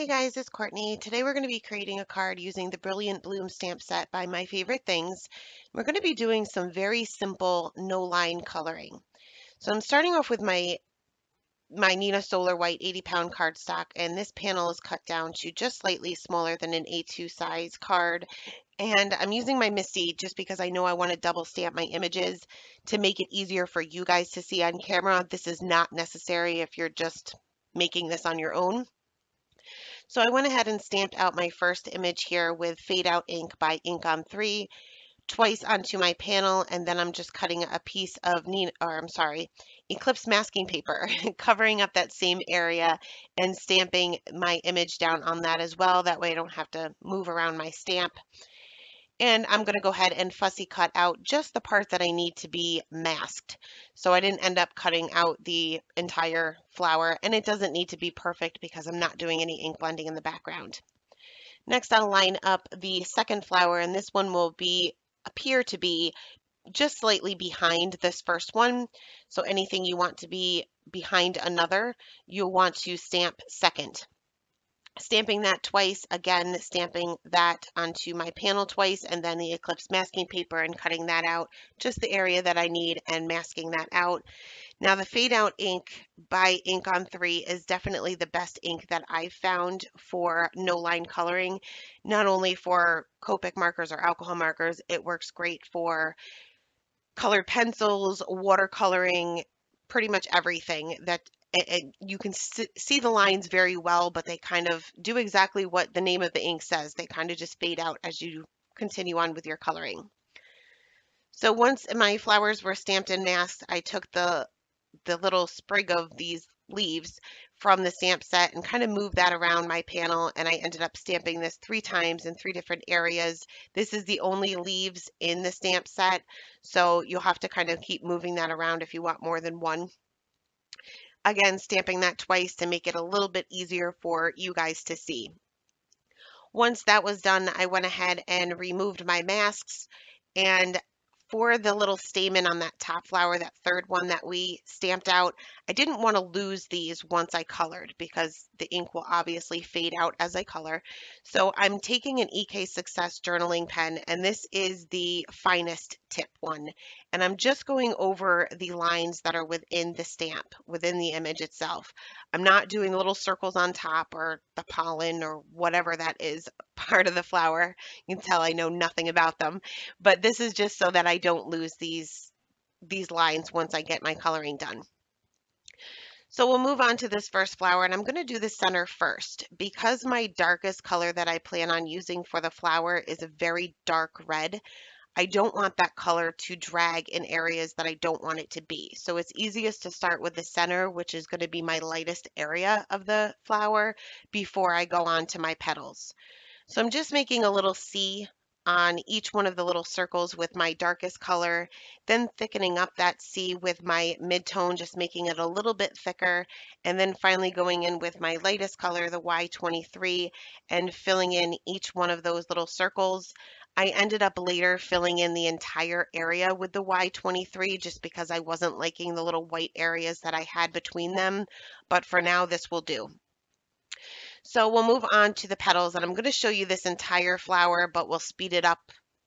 Hey guys, it's Courtney. Today we're going to be creating a card using the Brilliant Bloom stamp set by My Favorite Things. We're going to be doing some very simple no line coloring. So I'm starting off with my Nina Solar White 80-pound cardstock, and this panel is cut down to just slightly smaller than an A2 size card. And I'm using my Misty just because I know I want to double stamp my images to make it easier for you guys to see on camera. This is not necessary if you're just making this on your own. So I went ahead and stamped out my first image here with Fade Out ink by Ink on 3 twice onto my panel, and then I'm just cutting a piece of Eclipse masking paper, covering up that same area and stamping my image down on that as well. That way I don't have to move around my stamp. And I'm going to go ahead and fussy cut out just the part that I need to be masked. So I didn't end up cutting out the entire flower, and it doesn't need to be perfect because I'm not doing any ink blending in the background. Next, I'll line up the second flower, and this one will appear to be just slightly behind this first one. So anything you want to be behind another, you'll want to stamp second. Stamping that twice, again, stamping that onto my panel twice, and then the Eclipse masking paper and cutting that out, just the area that I need, and masking that out. Now the Fade Out ink by Ink on 3 is definitely the best ink that I've found for no line coloring, not only for Copic markers or alcohol markers. It works great for colored pencils, watercoloring, pretty much everything that you can see the lines very well, but they kind of do exactly what the name of the ink says. They kind of just fade out as you continue on with your coloring. So once my flowers were stamped and masked, I took the little sprig of these leaves from the stamp set and kind of moved that around my panel, and I ended up stamping this 3 times in 3 different areas. This is the only leaves in the stamp set, so you'll have to kind of keep moving that around if you want more than one. Again, stamping that twice to make it a little bit easier for you guys to see. Once that was done, I went ahead and removed my masks, and for the little stamen on that top flower, that third one that we stamped out, I didn't want to lose these once I colored because the ink will obviously fade out as I color. So I'm taking an EK Success journaling pen, and this is the finest tip one. And I'm just going over the lines that are within the stamp, within the image itself. I'm not doing little circles on top or the pollen or whatever that is part of the flower. You can tell I know nothing about them, but this is just so that I don't lose these lines once I get my coloring done. So we'll move on to this first flower, and I'm going to do the center first. Because my darkest color that I plan on using for the flower is a very dark red, I don't want that color to drag in areas that I don't want it to be. So it's easiest to start with the center, which is going to be my lightest area of the flower, before I go on to my petals. So I'm just making a little C on each one of the little circles with my darkest color, then thickening up that C with my mid-tone, just making it a little bit thicker, and then finally going in with my lightest color, the Y23, and filling in each one of those little circles. I ended up later filling in the entire area with the Y23 just because I wasn't liking the little white areas that I had between them, but for now this will do. So we'll move on to the petals, and I'm going to show you this entire flower, but we'll speed it up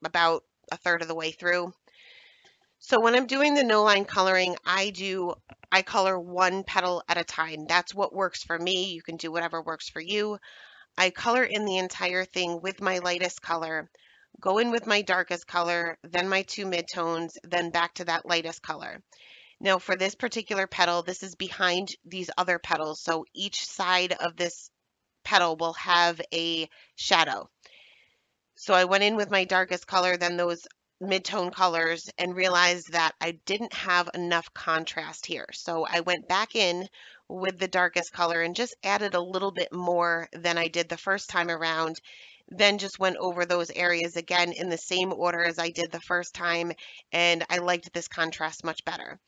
about a third of the way through. So when I'm doing the no line coloring, I color one petal at a time. That's what works for me. You can do whatever works for you. I color in the entire thing with my lightest color, go in with my darkest color, then my 2 midtones, then back to that lightest color. Now for this particular petal, this is behind these other petals, so each side of this petal will have a shadow. So I went in with my darkest color, then those mid-tone colors, and realized that I didn't have enough contrast here. So I went back in with the darkest color and just added a little bit more than I did the first time around. Then just went over those areas again in the same order as I did the first time, and I liked this contrast much better.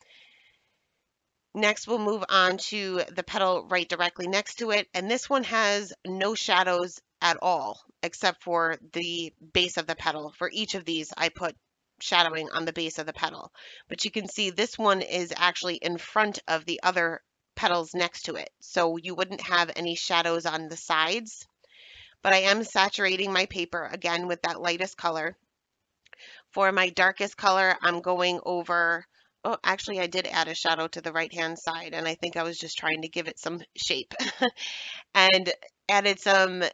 Next, we'll move on to the petal right directly next to it, and this one has no shadows at all, except for the base of the petal. For each of these, I put shadowing on the base of the petal. But you can see this one is actually in front of the other petals next to it, so you wouldn't have any shadows on the sides. But I am saturating my paper again with that lightest color. For my darkest color, I'm going over, oh, actually I did add a shadow to the right-hand side, and I think I was just trying to give it some shape. And added some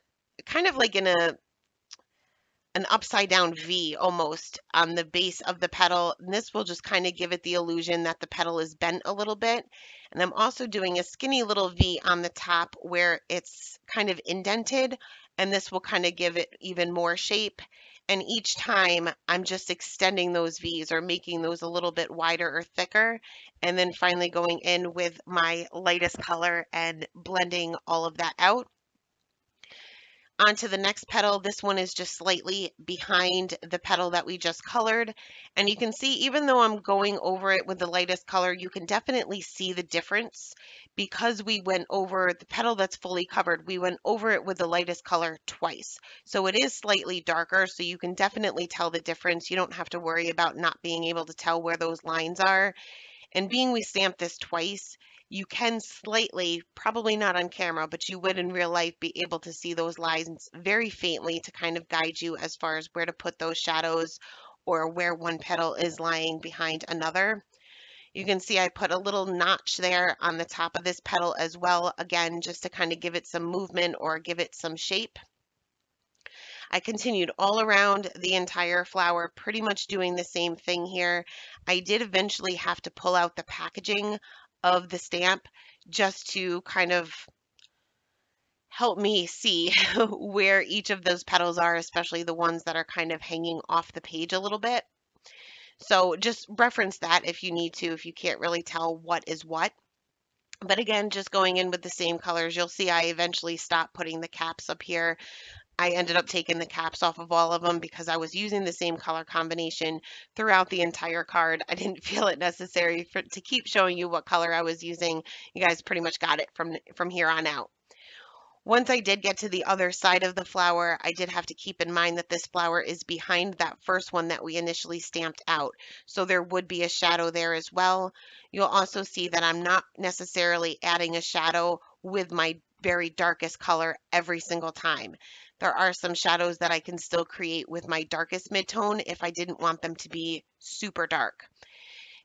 kind of like in an upside down V almost on the base of the petal. And this will just kind of give it the illusion that the petal is bent a little bit. And I'm also doing a skinny little V on the top where it's kind of indented, and this will kind of give it even more shape. And each time I'm just extending those V's or making those a little bit wider or thicker, and then finally going in with my lightest color and blending all of that out. Onto the next petal. This one is just slightly behind the petal that we just colored. And you can see, even though I'm going over it with the lightest color, you can definitely see the difference because we went over the petal that's fully covered. We went over it with the lightest color twice. So it is slightly darker, so you can definitely tell the difference. You don't have to worry about not being able to tell where those lines are. And being we stamped this twice, you can slightly, probably not on camera, but you would in real life be able to see those lines very faintly to kind of guide you as far as where to put those shadows or where one petal is lying behind another. You can see I put a little notch there on the top of this petal as well, again, just to kind of give it some movement or give it some shape. I continued all around the entire flower, pretty much doing the same thing here. I did eventually have to pull out the packaging of the stamp just to kind of help me see where each of those petals are, especially the ones that are kind of hanging off the page a little bit. So just reference that if you need to, if you can't really tell what is what. But again, just going in with the same colors, you'll see I eventually stopped putting the caps up here. I ended up taking the caps off of all of them because I was using the same color combination throughout the entire card. I didn't feel it necessary to keep showing you what color I was using. You guys pretty much got it from here on out. Once I did get to the other side of the flower, I did have to keep in mind that this flower is behind that first one that we initially stamped out. So there would be a shadow there as well. You'll also see that I'm not necessarily adding a shadow with my very darkest color every single time. There are some shadows that I can still create with my darkest midtone if I didn't want them to be super dark.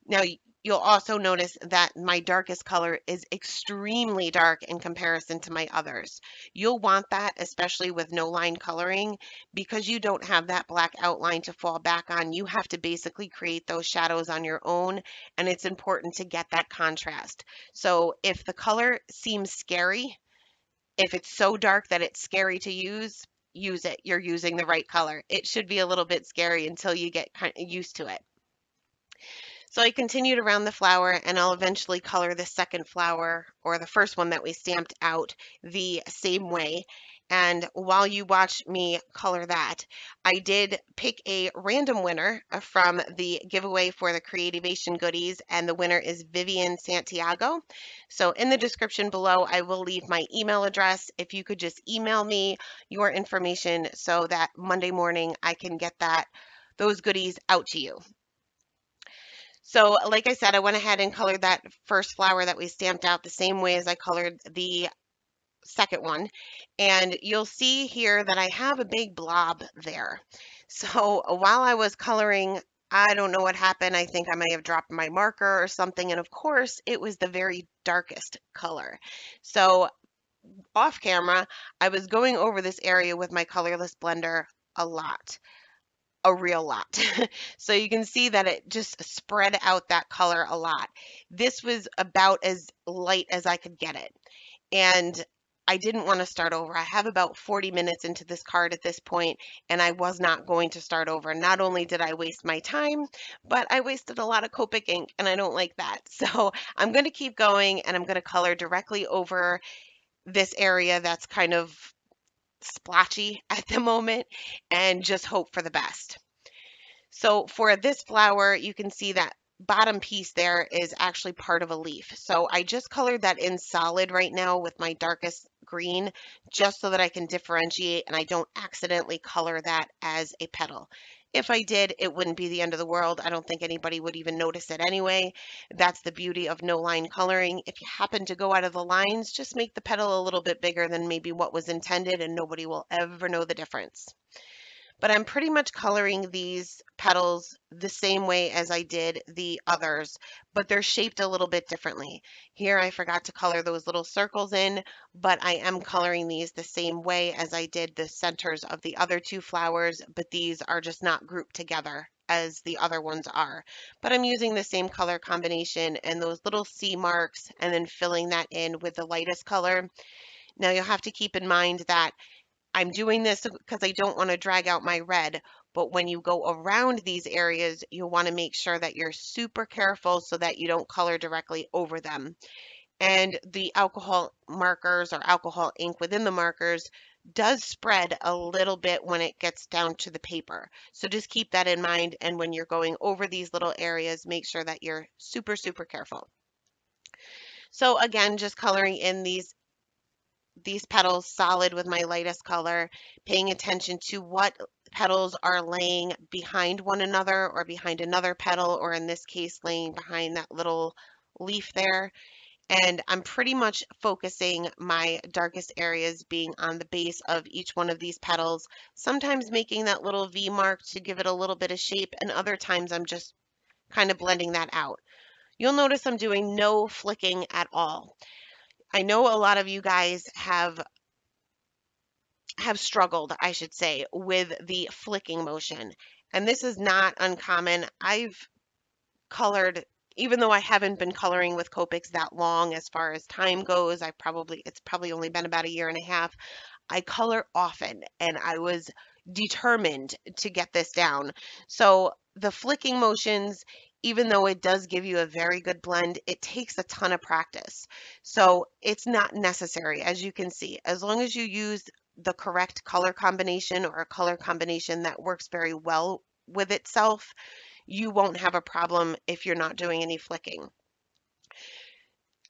Now, you'll also notice that my darkest color is extremely dark in comparison to my others. You'll want that, especially with no line coloring, because you don't have that black outline to fall back on. You have to basically create those shadows on your own, and it's important to get that contrast. So if the color seems scary, if it's so dark that it's scary to use it. You're using the right color. It should be a little bit scary until you get kind of used to it. So I continued around the flower, and I'll eventually color the second flower, or the first one that we stamped out, the same way. And while you watch me color that, I did pick a random winner from the giveaway for the Creativation goodies, and the winner is Vivian Santiago. So in the description below, I will leave my email address. If you could just email me your information so that Monday morning I can get those goodies out to you. So like I said, I went ahead and colored that first flower that we stamped out the same way as I colored the second one. And you'll see here that I have a big blob there. So while I was coloring, I don't know what happened. I think I may have dropped my marker or something. And of course, it was the very darkest color. So off camera, I was going over this area with my colorless blender a lot. A real lot. So you can see that it just spread out that color a lot. This was about as light as I could get it. And I didn't want to start over. I have about 40 minutes into this card at this point, and I was not going to start over. Not only did I waste my time, but I wasted a lot of Copic ink, and I don't like that. So I'm going to keep going, and I'm going to color directly over this area that's kind of splotchy at the moment and just hope for the best. So for this flower, you can see that bottom piece there is actually part of a leaf. So I just colored that in solid right now with my darkest green, just so that I can differentiate and I don't accidentally color that as a petal. If I did, it wouldn't be the end of the world. I don't think anybody would even notice it anyway. That's the beauty of no line coloring. If you happen to go out of the lines, just make the petal a little bit bigger than maybe what was intended, and nobody will ever know the difference. But I'm pretty much coloring these petals the same way as I did the others, but they're shaped a little bit differently. Here I forgot to color those little circles in, but I am coloring these the same way as I did the centers of the other two flowers, but these are just not grouped together as the other ones are. But I'm using the same color combination and those little C marks and then filling that in with the lightest color. Now you'll have to keep in mind that I'm doing this because I don't want to drag out my red, but when you go around these areas, you'll want to make sure that you're super careful so that you don't color directly over them. And the alcohol markers or alcohol ink within the markers does spread a little bit when it gets down to the paper. So just keep that in mind. And when you're going over these little areas, make sure that you're super, super careful. So again, just coloring in these petals solid with my lightest color, paying attention to what petals are laying behind one another or behind another petal, or in this case, laying behind that little leaf there. And I'm pretty much focusing my darkest areas being on the base of each one of these petals, sometimes making that little V mark to give it a little bit of shape, and other times I'm just kind of blending that out. You'll notice I'm doing no flicking at all. I know a lot of you guys have struggled, I should say, with the flicking motion. And this is not uncommon. I've colored, even though I haven't been coloring with Copics that long as far as time goes, it's probably only been about a year and a half. I color often and I was determined to get this down. So the flicking motions, even though it does give you a very good blend, it takes a ton of practice. So it's not necessary, as you can see, as long as you use the correct color combination or a color combination that works very well with itself, you won't have a problem if you're not doing any flicking.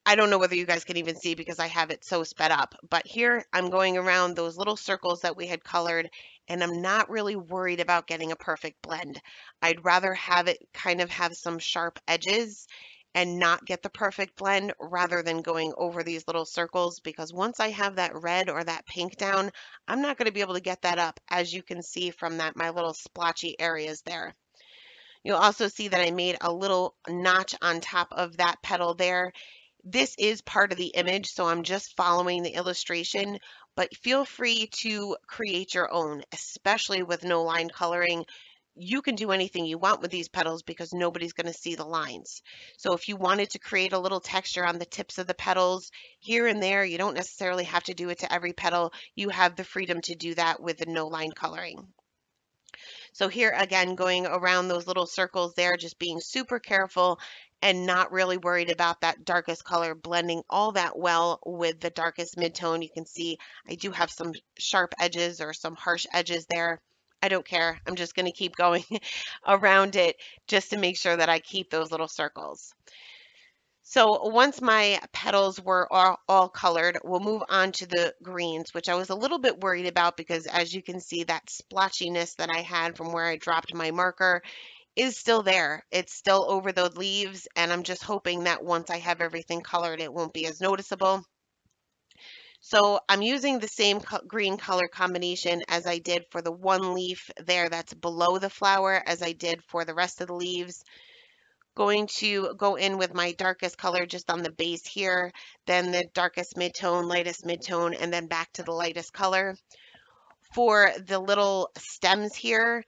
I don't know whether you guys can even see because I have it so sped up, but here I'm going around those little circles that we had colored, and I'm not really worried about getting a perfect blend. I'd rather have it kind of have some sharp edges and not get the perfect blend rather than going over these little circles, because once I have that red or that pink down, I'm not going to be able to get that up, as you can see from that my little splotchy areas there. You'll also see that I made a little notch on top of that petal there. This is part of the image, so I'm just following the illustration, but feel free to create your own, especially with no line coloring. You can do anything you want with these petals because nobody's going to see the lines. So if you wanted to create a little texture on the tips of the petals here and there, you don't necessarily have to do it to every petal. You have the freedom to do that with the no line coloring. So here again, going around those little circles there, just being super careful and not really worried about that darkest color blending all that well with the darkest midtone. You can see I do have some sharp edges or some harsh edges there. I don't care. I'm just going to keep going around it just to make sure that I keep those little circles. So once my petals were all colored, we'll move on to the greens, which I was a little bit worried about because, as you can see, that splotchiness that I had from where I dropped my marker is still there. It's still over the leaves, and I'm just hoping that once I have everything colored, it won't be as noticeable. So I'm using the same green color combination as I did for the one leaf there that's below the flower as I did for the rest of the leaves. Going to go in with my darkest color just on the base here, then the darkest midtone, lightest midtone, and then back to the lightest color. For the little stems here,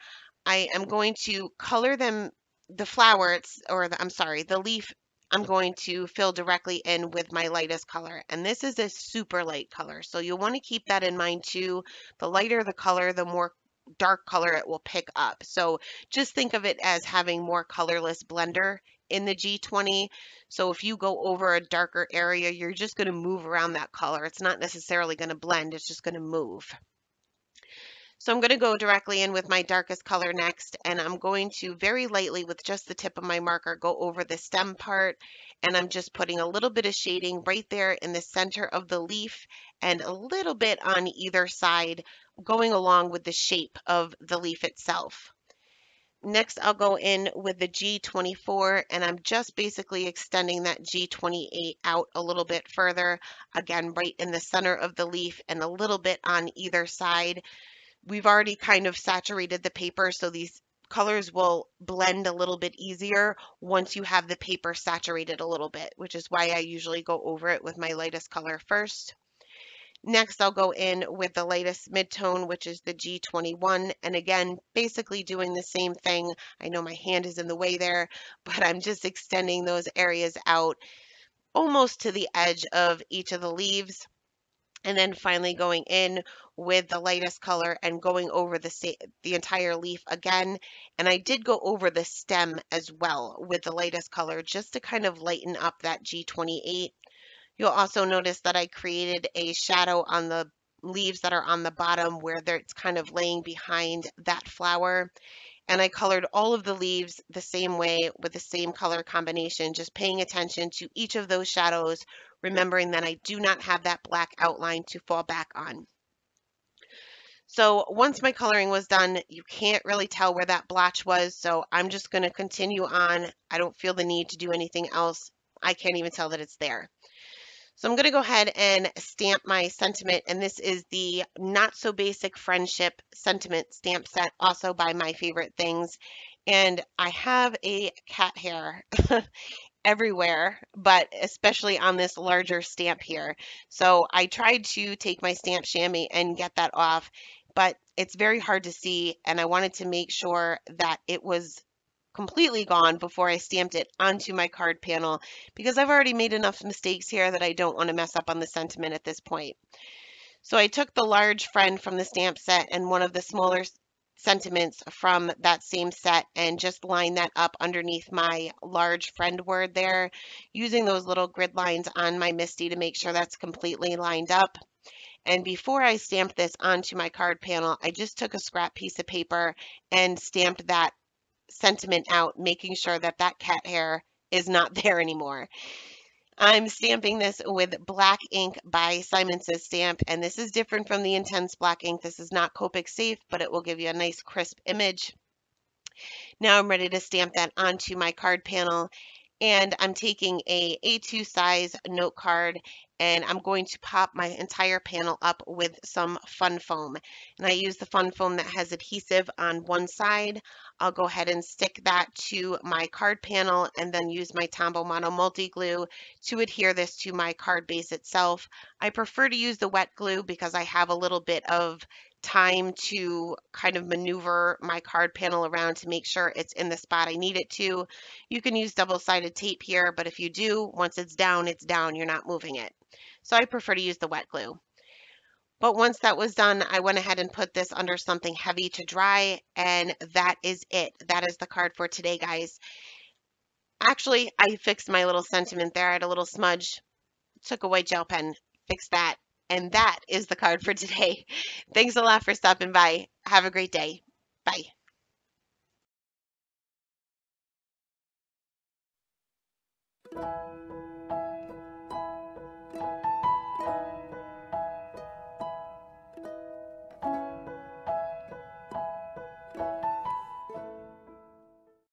I am going to color them, the flower, I'm sorry, the leaf, I'm going to fill directly in with my lightest color. And this is a super light color, so you'll want to keep that in mind too. The lighter the color, the more dark color it will pick up. So just think of it as having more colorless blender in the G20. So if you go over a darker area, you're just going to move around that color. It's not necessarily going to blend, it's just going to move. So I'm going to go directly in with my darkest color next, and I'm going to very lightly with just the tip of my marker go over the stem part, and I'm just putting a little bit of shading right there in the center of the leaf and a little bit on either side, going along with the shape of the leaf itself. Next, I'll go in with the G24, and I'm just basically extending that G28 out a little bit further, again, right in the center of the leaf and a little bit on either side. We've already kind of saturated the paper, so these colors will blend a little bit easier once you have the paper saturated a little bit, which is why I usually go over it with my lightest color first. Next, I'll go in with the lightest midtone, which is the G21, and again, basically doing the same thing. I know my hand is in the way there, but I'm just extending those areas out almost to the edge of each of the leaves. And then finally going in with the lightest color and going over the entire leaf again. And I did go over the stem as well with the lightest color just to kind of lighten up that G28. You'll also notice that I created a shadow on the leaves that are on the bottom where it's kind of laying behind that flower. And I colored all of the leaves the same way with the same color combination, just paying attention to each of those shadows, remembering that I do not have that black outline to fall back on. So once my coloring was done, you can't really tell where that blotch was, so I'm just going to continue on. I don't feel the need to do anything else. I can't even tell that it's there. So I'm going to go ahead and stamp my sentiment, and this is the Not So Basic Friendship Sentiment stamp set, also by My Favorite Things. And I have a cat hair everywhere, but especially on this larger stamp here. So I tried to take my stamp chamois and get that off, but it's very hard to see, and I wanted to make sure that it was completely gone before I stamped it onto my card panel because I've already made enough mistakes here that I don't want to mess up on the sentiment at this point. So I took the large friend from the stamp set and one of the smaller sentiments from that same set and just lined that up underneath my large friend word there, using those little grid lines on my MISTI to make sure that's completely lined up. And before I stamped this onto my card panel, I just took a scrap piece of paper and stamped that sentiment out, making sure that that cat hair is not there anymore. I'm stamping this with black ink by Simon Says Stamp, and this is different from the intense black ink. This is not Copic safe, but it will give you a nice crisp image. Now I'm ready to stamp that onto my card panel, and I'm taking a A2 size note card and I'm going to pop my entire panel up with some fun foam. And I use the fun foam that has adhesive on one side. I'll go ahead and stick that to my card panel and then use my Tombow Mono Multi Glue to adhere this to my card base itself. I prefer to use the wet glue because I have a little bit of time to kind of maneuver my card panel around to make sure it's in the spot I need it to. You can use double-sided tape here, but if you do, once it's down, you're not moving it. So I prefer to use the wet glue. But once that was done, I went ahead and put this under something heavy to dry, and that is it. That is the card for today, guys. Actually, I fixed my little sentiment there. I had a little smudge, took a white gel pen, fixed that, and that is the card for today. Thanks a lot for stopping by. Have a great day. Bye.